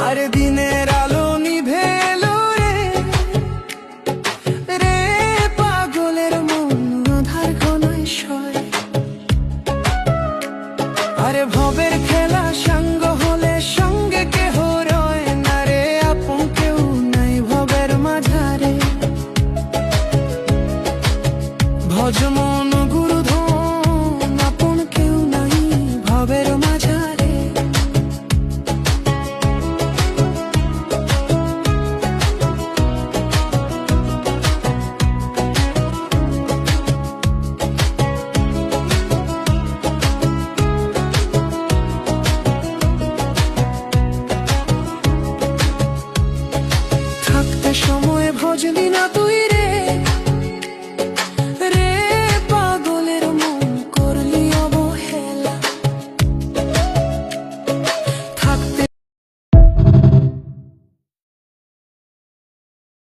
আর দিনের আলো নিভে এলো রে রে পাগলের মন আধার কোনায় শয়। আরে ভবের খেলা সাঙ্গ হলে সঙ্গে কেহ রয় না রে, আপন কেউ নাই ভবের মাঝারে। ভজ মন গুরুধন আপন কেউ নাই ভবের মাঝারে। থাকতে সময় ভজলি না তুই রে